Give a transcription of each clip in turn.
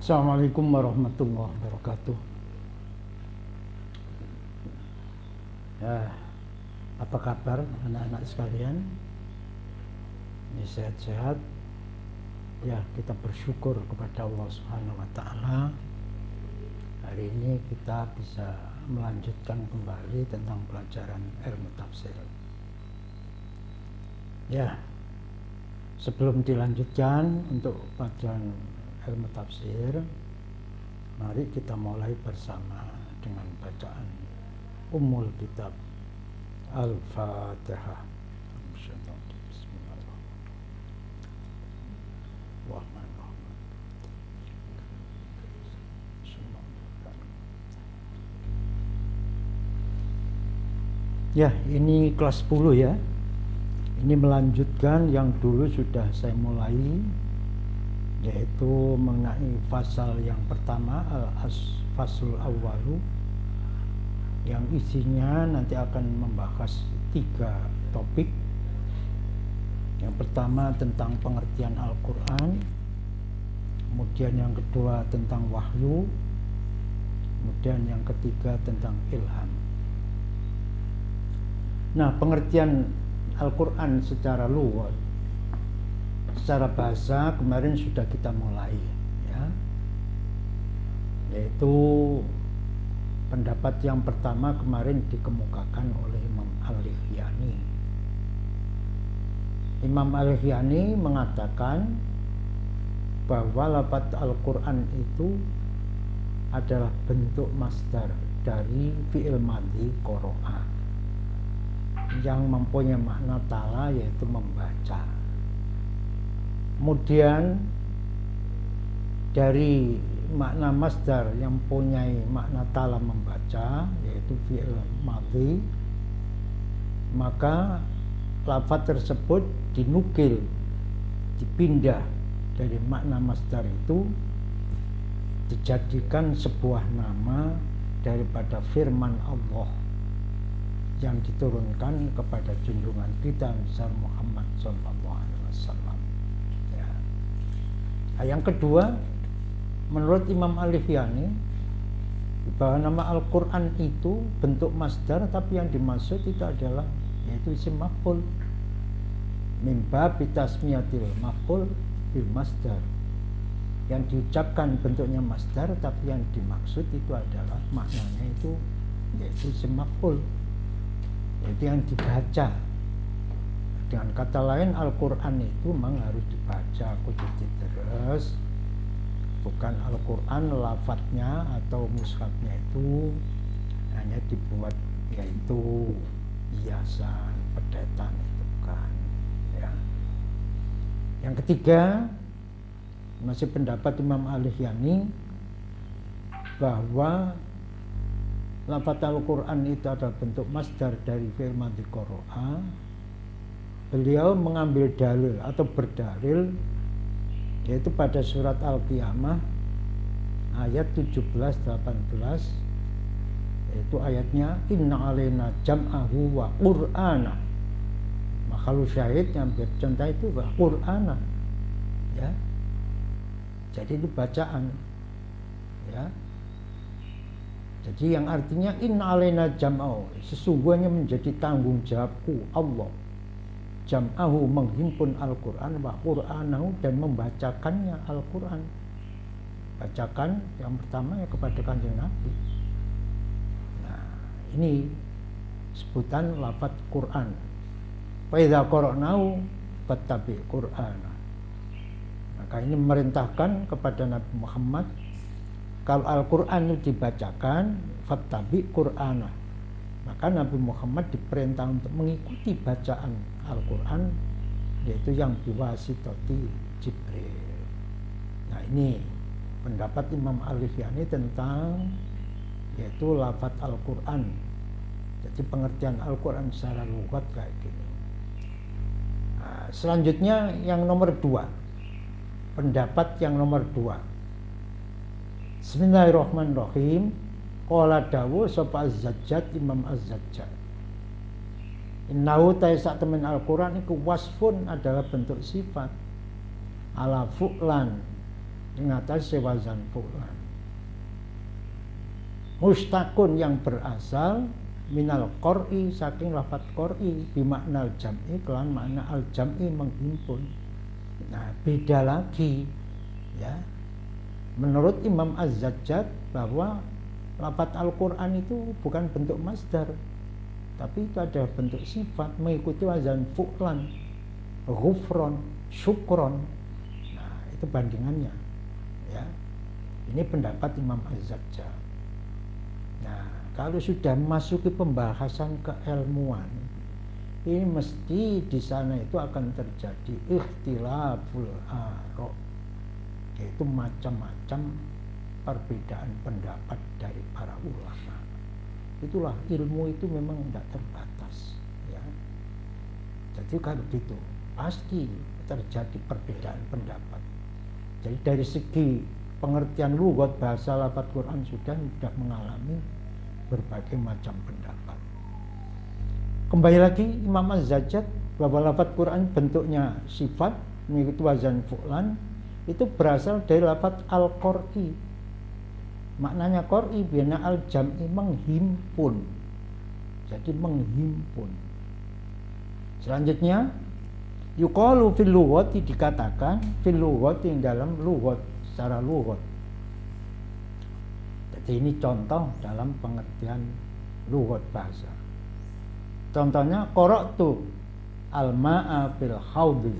Assalamualaikum warahmatullahi wabarakatuh. Ya, apa kabar anak-anak sekalian? Ini sehat-sehat. Ya, kita bersyukur kepada Allah Subhanahu wa taala. Hari ini kita bisa melanjutkan kembali tentang pelajaran ilmu tafsir. Ya, sebelum dilanjutkan untuk pelajaran ilmu tafsir, mari kita mulai bersama dengan bacaan Ummul Kitab Al-Fatihah. Ya, ini kelas 10 ya. Ini melanjutkan yang dulu sudah saya mulai, yaitu mengenai fasal yang pertama, Al-Fasul Awwalu, yang isinya nanti akan membahas 3 topik. Yang pertama tentang pengertian Al-Quran, kemudian yang kedua tentang wahyu, kemudian yang ketiga tentang ilham. Nah, pengertian Al-Quran secara lugat, secara bahasa kemarin sudah kita mulai ya, yaitu pendapat yang pertama kemarin dikemukakan oleh Imam Al-Lihiyani. Imam Al-Lihiyani mengatakan bahwa lafaz Al-Quran itu adalah bentuk masdar dari fi'il madhi qara'a, yang mempunyai makna tala, yaitu membaca. Kemudian dari makna masdar yang mempunyai makna tala membaca, yaitu fi'il madhi, maka lafaz tersebut dinukil, dipindah dari makna masdar itu, dijadikan sebuah nama daripada firman Allah yang diturunkan kepada junjungan kita besar Muhammad SAW. Ya. Nah, yang kedua, menurut Imam Al-Lihiyani, bahwa nama Al-Quran itu bentuk masdar, tapi yang dimaksud itu adalah yaitu isim maf'ul, mimba bitasmiyatil maf'ul bil masdar, yang diucapkan bentuknya masdar, tapi yang dimaksud itu adalah maknanya itu yaitu isim maf'ul, yaitu yang dibaca. Dengan kata lain, Al-Quran itu memang harus dibaca, kudu diterus, bukan Al-Quran lafadznya atau mushafnya itu hanya dibuat yaitu hiasan, pedetan, itu bukan ya. Yang ketiga, masih pendapat Imam Al-Lihiyani bahwa lafaz Al-Quran itu adalah bentuk masdar dari fi'il madhi qara'a. Beliau mengambil dalil atau berdalil yaitu pada surat Al-Qiyamah ayat 17-18, yaitu ayatnya inna alaina jam'ahu wa qur'ana. Maka lu syahid yang bercontoh itu wa qur'ana ya. Jadi itu bacaan ya. Jadi yang artinya inna alaina jam'ahu, sesungguhnya menjadi tanggung jawabku Allah, jam'ahu menghimpun Al-Quran, wa qur'anahu dan membacakannya Al-Quran. Bacakan yang pertama ya kepada Kanjeng Nabi. Nah, ini sebutan lafaz Quran. Fa idza qara'nahu fattabi' qur'ana. Maka ini memerintahkan kepada Nabi Muhammad, kalau Al-Quran itu dibacakan, fattabi' qur'ana, maka Nabi Muhammad diperintah untuk mengikuti bacaan Al-Quran, yaitu yang biwasitati Jibril. Nah, ini pendapat Imam Al-Lihiyani tentang yaitu lafaz Al-Quran. Jadi pengertian Al-Quran secara lugat kayak gini. Nah, selanjutnya yang nomor 2, pendapat yang nomor 2. Bismillahirrahmanirrahim. Qala dawu sapa Az-Zajjaj, Imam Az-Zajjaj, innahu ta'isa temen Al-Quran itu wasfun adalah bentuk sifat ala fu'lan mengatasi wazan fu'lan. Mustaqun yang berasal minal qur'i, saking lafaz qur'i, bimakna al-jam'i, kelan makna al-jam'i menghimpun. Nah, beda lagi ya. Menurut Imam Az-Zajjaj bahwa lafaz Al-Qur'an itu bukan bentuk masdar, tapi itu ada bentuk sifat mengikuti wazan fu'lan, ghufron, syukron. Nah, itu bandingannya ya. Ini pendapat Imam Az-Zajjaj. Nah, kalau sudah memasuki pembahasan keilmuan, ini mesti di sana itu akan terjadi ikhtilaful ara', yaitu macam-macam perbedaan pendapat dari para ulama. Itulah ilmu itu memang tidak terbatas ya. Jadi kalau gitu pasti terjadi perbedaan pendapat. Jadi dari segi pengertian lughat bahasa lafaz Quran sudah mengalami berbagai macam pendapat. Kembali lagi Imam Az-Zajjaj bahwa lafaz Quran bentuknya sifat mengikuti wazan fu'lan itu berasal dari lafaz al-qur'i. Maknanya qur'i bina al-jam'i, menghimpun. Jadi menghimpun. Selanjutnya yuqalu fil lughati, dikatakan fil lughati, dalam lughat, secara lughat. Jadi ini contoh dalam pengertian lughat bahasa. Contohnya qara'tu al-ma'a fil haudhi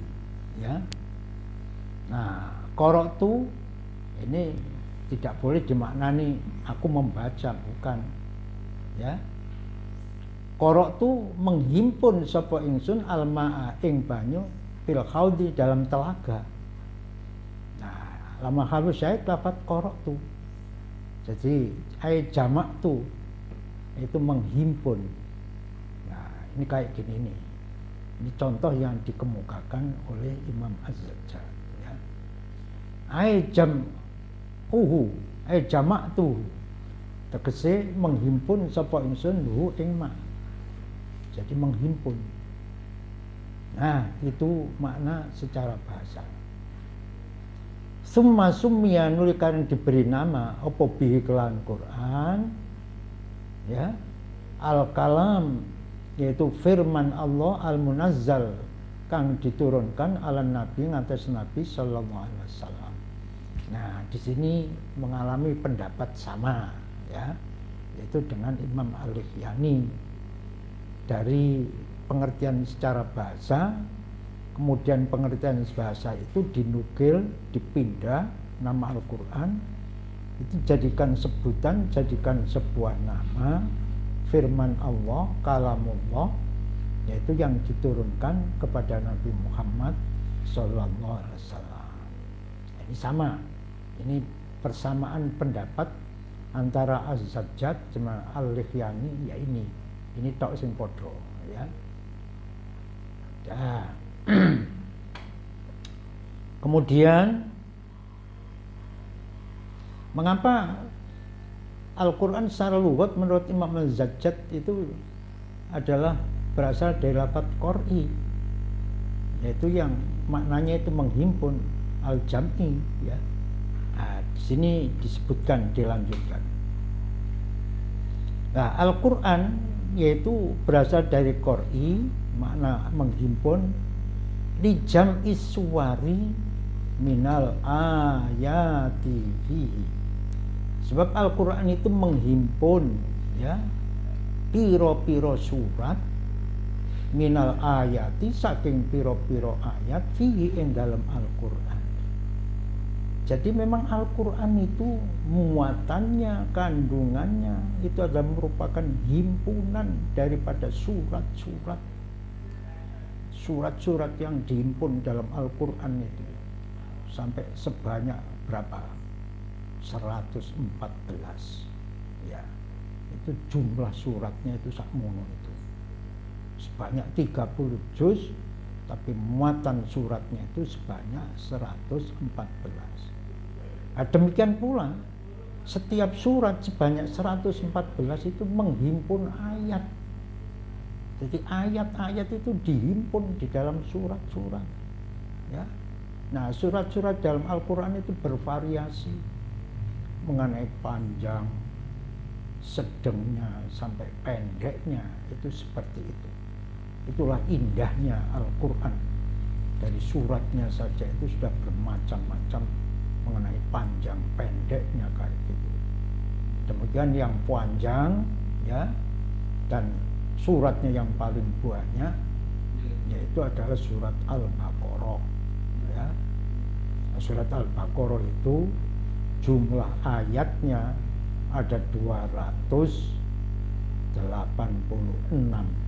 ya. Nah, qara'tu ini tidak boleh dimaknani aku membaca, bukan ya. Qara'tu menghimpun sapa ingsun al-ma'a ing banyu fil haudhi, dalam telaga. Nah, lama halus syahid lafaz qara'tu. Jadi jamak tu itu menghimpun. Nah, ini kayak gini nih. Ini contoh yang dikemukakan oleh Imam Az-Zajjaj ya. Jamak tu tegese menghimpun sapa ingsun hu ing ma. Jadi menghimpun. Nah, itu makna secara bahasa. Summa summiya nulikan diberi nama apa bihi kelan Quran ya, al-kalam, yaitu firman Allah al-munazzal kang diturunkan ala nabi, ngatas Nabi sallallahu alaihi wasallam. Nah, di sini mengalami pendapat sama ya, yaitu dengan Imam Al-Lihiyani. Dari pengertian secara bahasa, kemudian pengertian bahasa itu dinukil, dipindah nama Al-Quran, itu jadikan sebutan, jadikan sebuah nama, firman Allah, kalamullah, yaitu yang diturunkan kepada Nabi Muhammad Sallallahu Alaihi Wasallam. Ini sama, ini persamaan pendapat antara Az-Zajjaj sama Al-Lihiyani, ya ini tok sing podo ya. Dah. Kemudian mengapa Al-Quran secara lughat menurut Imam Az-Zajjaj itu adalah berasal dari lafaz qur'i, yaitu yang maknanya itu menghimpun, al-jam'i ya. Nah, di sini disebutkan, dilanjutkan. Nah, Al-Quran yaitu berasal dari qur'i, makna menghimpun, li jam'i suwari minal ayati fihi. Sebab Al-Quran itu menghimpun ya piro-piro surat, minal ayati, saking piro-piro ayat, fihi ing dalam Al-Quran. Jadi memang Al-Quran itu muatannya, kandungannya itu adalah merupakan himpunan daripada surat-surat yang dihimpun dalam Al-Quran itu sampai sebanyak berapa? 114 ya. Itu jumlah suratnya itu sakmono itu. Sebanyak 30 juz, tapi muatan suratnya itu sebanyak 114. Nah, demikian pula setiap surat sebanyak 114 itu menghimpun ayat. Jadi ayat-ayat itu dihimpun di dalam surat-surat ya. Nah, surat-surat dalam Al-Quran itu bervariasi mengenai panjang, sedangnya, sampai pendeknya, itu seperti itu. Itulah indahnya Al-Quran. Dari suratnya saja itu sudah bermacam-macam mengenai panjang pendeknya kayak gitu. Demikian yang panjang ya, dan suratnya yang paling banyak yaitu adalah surat Al-Baqarah ya. Surat Al-Baqarah itu jumlah ayatnya ada 286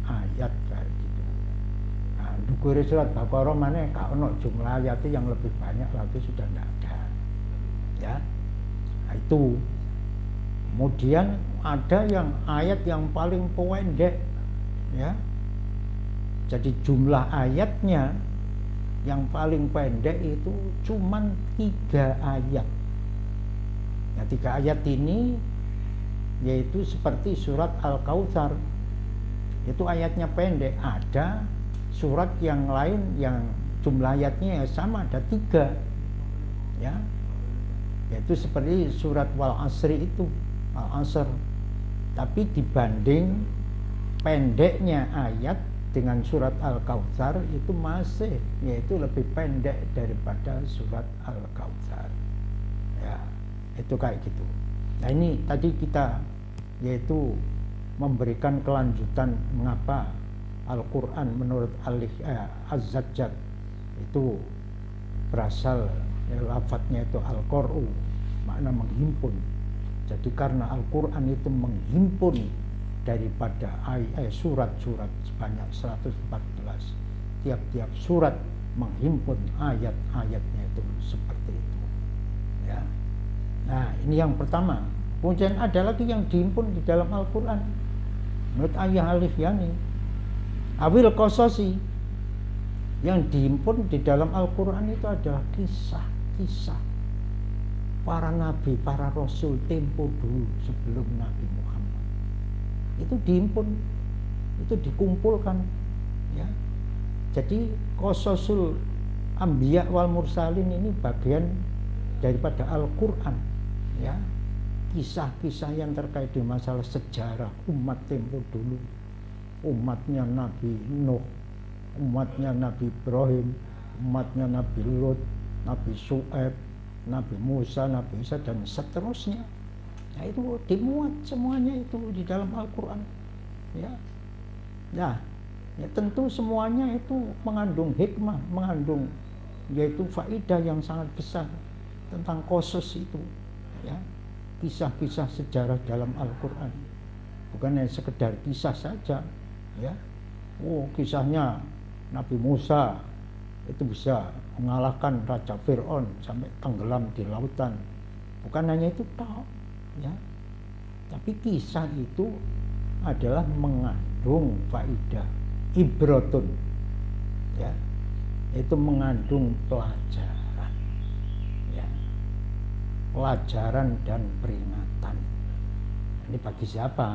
ayat kayak gitu. Nah, dukure surat Baqarah mana kalau jumlah ayatnya yang lebih banyak lagi sudah tidak ada ya. Nah, itu kemudian ada yang ayat yang paling pendek ya. Jadi jumlah ayatnya yang paling pendek itu cuman 3 ayat. Nah, 3 ayat ini yaitu seperti surat Al-Kautsar. Itu ayatnya pendek. Ada surat yang lain yang jumlah ayatnya sama, ada 3 ya. Yaitu seperti surat Wal Asri itu, Al-Asr. Tapi dibanding pendeknya ayat dengan surat Al-Kautsar itu masih yaitu lebih pendek daripada surat Al-Kautsar ya, itu kayak gitu. Nah, ini tadi kita yaitu memberikan kelanjutan mengapa Al-Quran menurut Az-Zajjaj itu berasal lafadznya itu Al-Qur'u, makna menghimpun. Jadi karena Al-Quran itu menghimpun daripada surat-surat sebanyak 114, tiap-tiap surat menghimpun ayat-ayatnya itu seperti itu ya. Nah, ini yang pertama. Kemudian ada lagi yang dihimpun di dalam Al-Quran menurut Ayah Al-Ifyani, Awil Qasasi. Yang dihimpun di dalam Al-Quran itu adalah kisah-kisah para nabi, para rasul tempo dulu sebelum Nabi Muhammad. Itu dihimpun, itu dikumpulkan ya. Jadi Qasasul Anbiya wal Mursalin ini bagian daripada Al-Quran ya. Kisah-kisah yang terkait dengan masalah sejarah umat tempo dulu, umatnya Nabi Nuh, umatnya Nabi Ibrahim, umatnya Nabi Lut, Nabi Syu'aib, Nabi Musa, Nabi Isa, dan seterusnya. Nah, itu dimuat semuanya itu di dalam Al-Quran ya. Nah, ya tentu semuanya itu mengandung hikmah, mengandung yaitu faedah yang sangat besar tentang qasas itu ya. Kisah-kisah sejarah dalam Al-Quran bukan hanya sekedar kisah saja ya. Oh, kisahnya Nabi Musa itu bisa mengalahkan Raja Fir'aun sampai tenggelam di lautan, bukan hanya itu toh ya, tapi kisah itu adalah mengandung faedah ibratun ya, itu mengandung pelajaran ya, pelajaran dan peringatan. Ini bagi siapa?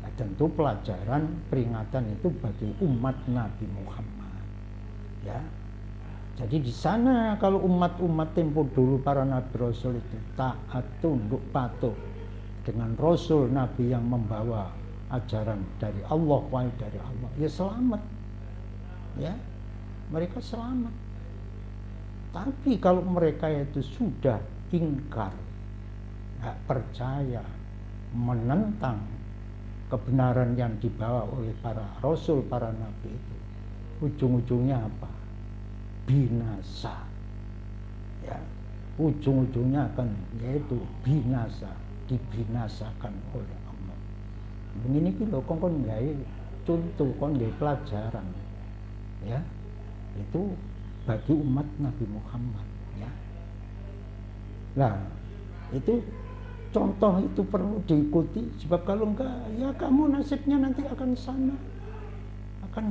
Nah, tentu pelajaran peringatan itu bagi umat Nabi Muhammad ya. Jadi di sana kalau umat-umat tempo dulu para nabi rasul itu taat, tunduk, patuh dengan rasul nabi yang membawa ajaran dari Allah, wahyu dari Allah, ya selamat ya, mereka selamat. Tapi kalau mereka itu sudah ingkar, nggak percaya, menentang kebenaran yang dibawa oleh para rasul, para nabi itu, ujung-ujungnya apa? Binasa ya, ujung-ujungnya akan yaitu binasa, dibinasakan oleh Allah. Begini kilo kon gawe contoh, kon gawe pelajaran ya, itu bagi umat Nabi Muhammad ya. Nah, itu contoh itu perlu diikuti, sebab kalau enggak ya kamu nasibnya nanti akan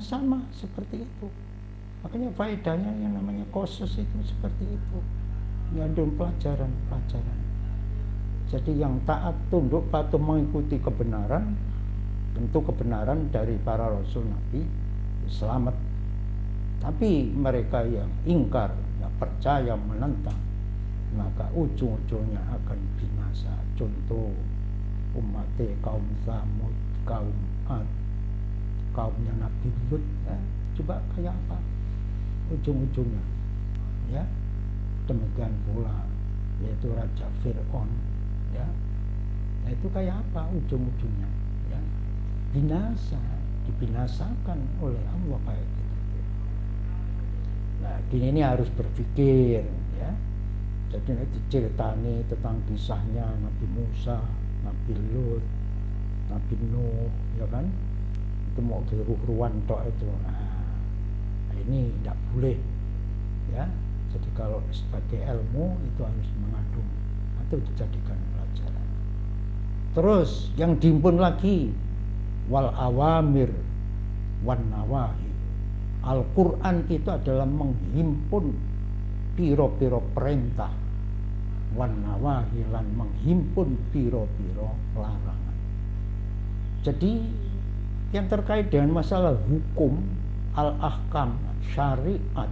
sama seperti itu. Makanya faedahnya yang namanya qasas itu seperti itu, mengandung pelajaran-pelajaran. Jadi yang taat, tunduk, patuh mengikuti kebenaran, tentu kebenaran dari para rasul nabi, selamat. Tapi mereka yang ingkar, nggak percaya menentang, maka ujung-ujungnya akan binasa. Contoh umat kaum Samud, kaum Ad, kaumnya Nabi Lut, ya. Coba kayak apa ujung-ujungnya, ya. Demikian pula yaitu Raja Fir'aun, ya. Nah itu kayak apa ujung-ujungnya, ya. Binasa, dibinasakan oleh Allah kayak gitu. Nah gini ini harus berpikir, ya. Jadi nanti ceritanya tentang kisahnya Nabi Musa, Nabi Lut, Nabi Nuh, ya kan, itu mau keruh-ruan tok itu. Nah ini tidak boleh, ya. Jadi kalau sebagai ilmu itu harus mengandung atau dijadikan pelajaran. Terus yang dihimpun lagi wal awamir wan nawahi. Al-Quran itu adalah menghimpun piro-piro perintah, wan nawahi lan menghimpun piro-piro larangan. Jadi yang terkait dengan masalah hukum, al-ahkam, syariat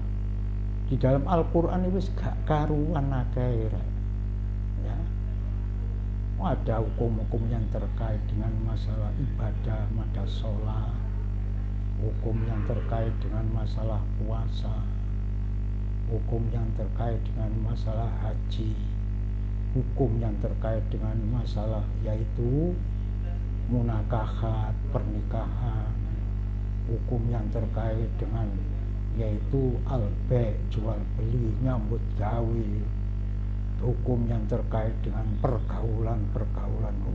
di dalam Al-Quran itu gak karuan akeh, ya. Ada hukum-hukum yang terkait dengan masalah ibadah, masalah sholat, hukum yang terkait dengan masalah puasa, hukum yang terkait dengan masalah haji, hukum yang terkait dengan masalah yaitu munakahat, pernikahan, hukum yang terkait dengan yaitu al-bai', jual beli, nyambut gawe, hukum yang terkait dengan pergaulan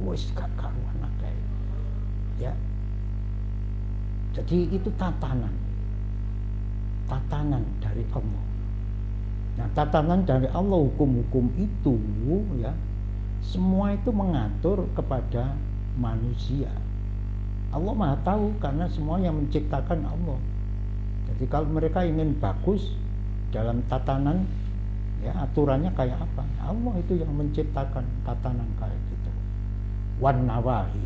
wis gak karuan akeh, ya. Jadi itu tatanan dari Allah. Nah tatanan dari Allah, hukum-hukum itu, ya, semua itu mengatur kepada manusia. Allah Maha tahu karena semua yang menciptakan Allah. Jadi kalau mereka ingin bagus dalam tatanan, ya aturannya kayak apa? Allah itu yang menciptakan tatanan kayak gitu. Wan nawahi,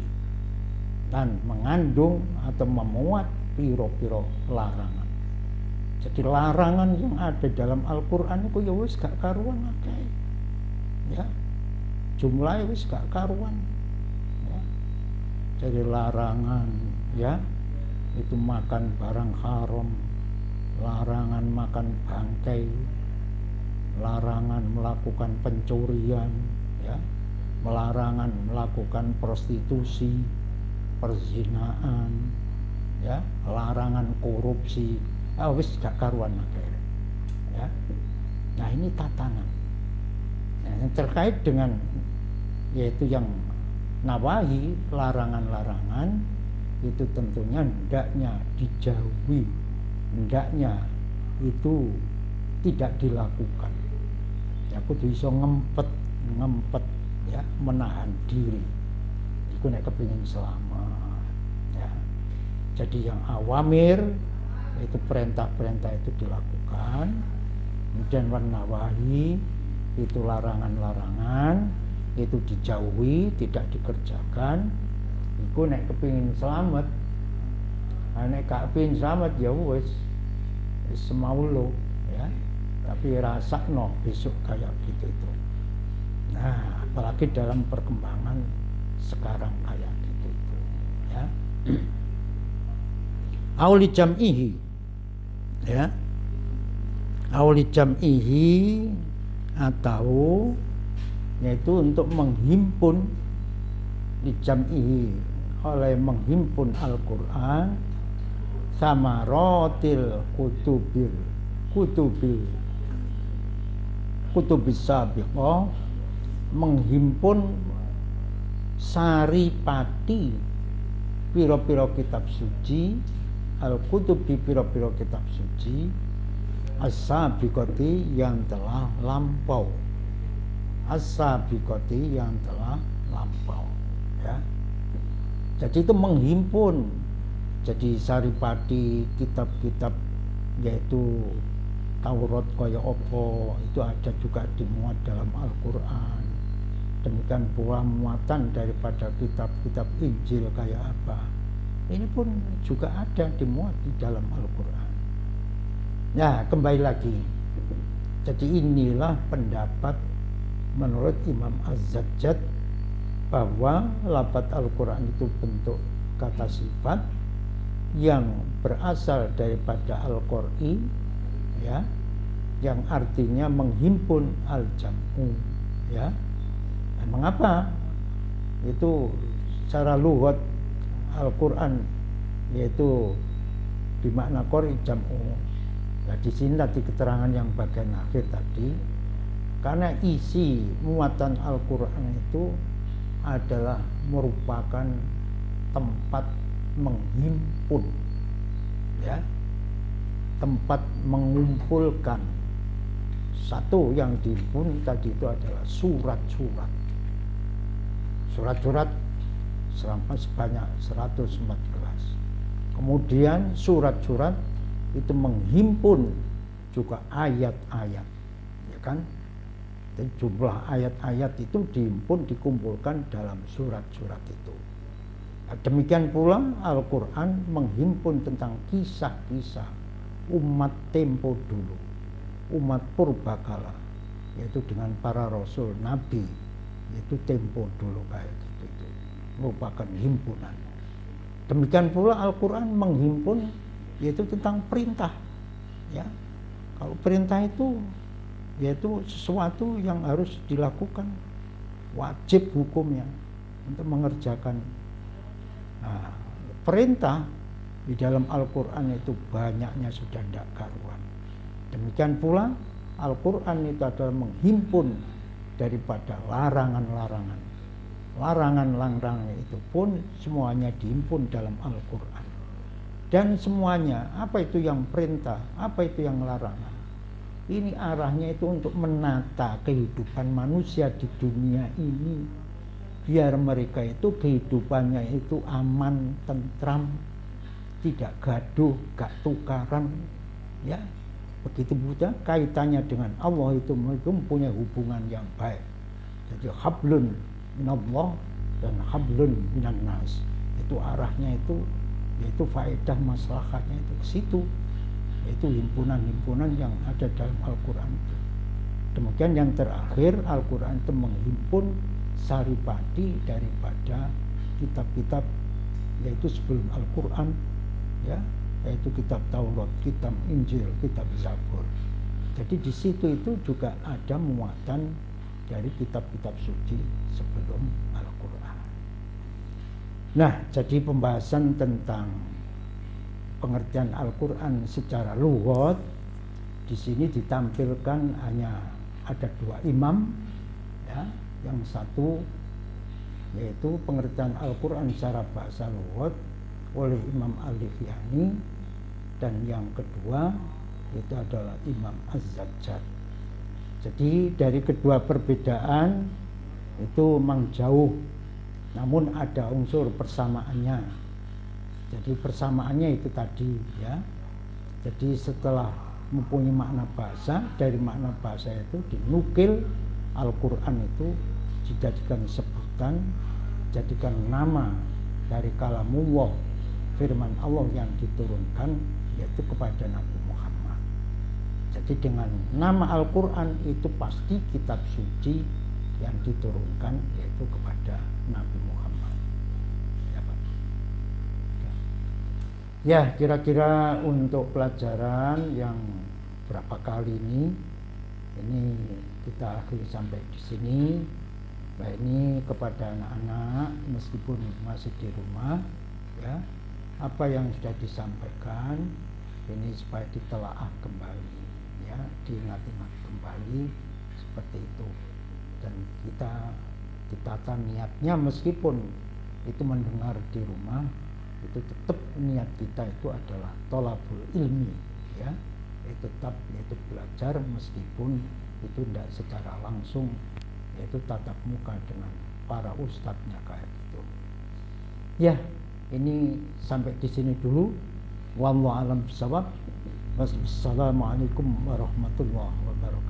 dan mengandung atau memuat piro-piro larangan. Jadi larangan yang ada dalam Al-Quran itu ya wis gak karuan akeh, ya. Jumlahnya wis gak karuan, ya. Jadi larangan, ya, itu makan barang haram, larangan makan bangkai, larangan melakukan pencurian, ya, larangan melakukan prostitusi, perzinaan, ya, larangan korupsi. Wis gak karuan akhirnya, ya. Nah ini tatanan. Nah, yang terkait dengan yaitu yang nawahi, larangan-larangan, itu tentunya hendaknya dijauhi, hendaknya itu tidak dilakukan. Ya kudu iso ngempet, ya, menahan diri. Iku nek kepengin selamat, ya. Jadi yang awamir itu perintah-perintah itu dilakukan, kemudian wan nawahi itu larangan-larangan itu dijauhi, tidak dikerjakan. Iku nek kepengin selamat. Nek gak kepengin selamat ya wis semaulo, ya. Tapi rasakno besok kayak gitu itu. Nah, apalagi dalam perkembangan sekarang kayak gitu itu, ya. Auli jam'ihi, ya. Auli jam'ihi atau yaitu untuk menghimpun di jam'ihi oleh menghimpun Al-Quran sama rotil kutubis sabiqah, menghimpun saripati piro-piro kitab suci, al-kutubi piro-piro kitab suci, as-sabiqati yang telah lampau, as-sabiqati yang telah lampau, ya. Jadi itu menghimpun. Jadi saripati kitab-kitab yaitu Taurat kaya opo itu ada juga dimuat dalam Al-Quran. Demikian pula muatan daripada kitab-kitab Injil kayak apa, ini pun juga ada dimuat di dalam Al-Quran. Nah kembali lagi, Jadi inilah pendapat menurut Imam Az-Zajjaj bahwa lafaz Al-Quran itu bentuk kata sifat yang berasal daripada Al-Qur'i, ya, yang artinya menghimpun al-jam'u, ya. Dan mengapa? Itu secara lughat Al-Quran yaitu dimakna qori jam'u. Nah, di sini tadi keterangan yang bagian akhir tadi, karena isi muatan Al-Quran itu adalah merupakan tempat menghimpun, ya, tempat mengumpulkan. Satu yang dihimpun tadi itu adalah surat-surat sebanyak 114. Kemudian surat-surat itu menghimpun juga ayat-ayat, ya kan? Dan jumlah ayat-ayat itu dihimpun, dikumpulkan dalam surat-surat itu. Nah, demikian pula Al-Quran menghimpun tentang kisah-kisah umat tempo dulu, umat purbakala, yaitu dengan para rasul, nabi, yaitu tempo dulu kayak gitu, itu merupakan himpunan. Demikian pula Al-Quran menghimpun yaitu tentang perintah, ya. Kalau perintah itu yaitu sesuatu yang harus dilakukan, wajib hukumnya untuk mengerjakan. Nah, perintah di dalam Al-Quran itu banyaknya sudah tidak karuan. Demikian pula Al-Quran itu adalah menghimpun daripada larangan-larangan. Larangan-larangan itu pun semuanya dihimpun dalam Al-Quran. Dan semuanya, apa itu yang perintah, apa itu yang larangan, ini arahnya itu untuk menata kehidupan manusia di dunia ini, biar mereka itu kehidupannya itu aman, tentram, tidak gaduh, gak tukaran, ya. Begitu juga kaitannya dengan Allah itu mempunyai hubungan yang baik. Jadi hablun minallah dan hablun minan nas, itu arahnya itu, yaitu faedah maslahatnya itu ke situ, yaitu himpunan-himpunan yang ada dalam Al-Quran itu. Demikian yang terakhir, Al-Quran itu menghimpun saripati daripada kitab-kitab yaitu sebelum Al-Quran, ya, yaitu kitab Taurat, kitab Injil, kitab Zabur. Jadi di situ itu juga ada muatan dari kitab-kitab suci sebelum Al-Quran. Nah, jadi pembahasan tentang pengertian Al-Quran secara lughat di sini ditampilkan hanya ada dua imam, ya. Yang satu yaitu pengertian Al-Quran secara bahasa lughat oleh Imam Al-Lihiyani, dan yang kedua itu adalah Imam Az-Zajjaj. Jadi dari kedua perbedaan itu memang jauh, namun ada unsur persamaannya. Jadi persamaannya itu tadi, ya. Jadi setelah mempunyai makna bahasa, dari makna bahasa itu dinukil Al-Quran itu dijadikan sebutan, jadikan nama dari kalamullah, firman Allah yang diturunkan yaitu kepada Nabi Muhammad. Jadi dengan nama Al-Quran itu pasti kitab suci yang diturunkan yaitu kepada Nabi Muhammad. Ya, Pak. Ya, kira-kira untuk pelajaran yang berapa kali ini kita akhiri sampai di sini. Nah, ini kepada anak-anak meskipun masih di rumah, ya, apa yang sudah disampaikan ini supaya ditelaah kembali, ya, diingat-ingat kembali seperti itu, dan kita ditata niatnya meskipun itu mendengar di rumah, itu tetap niat kita itu adalah thalabul ilmi, ya, itu tetap yaitu belajar meskipun itu tidak secara langsung, yaitu tatap muka dengan para ustadznya kayak gitu. Ya, ini sampai di sini dulu. Wallahu a'lam bishawab. Wassalamualaikum warahmatullahi wabarakatuh.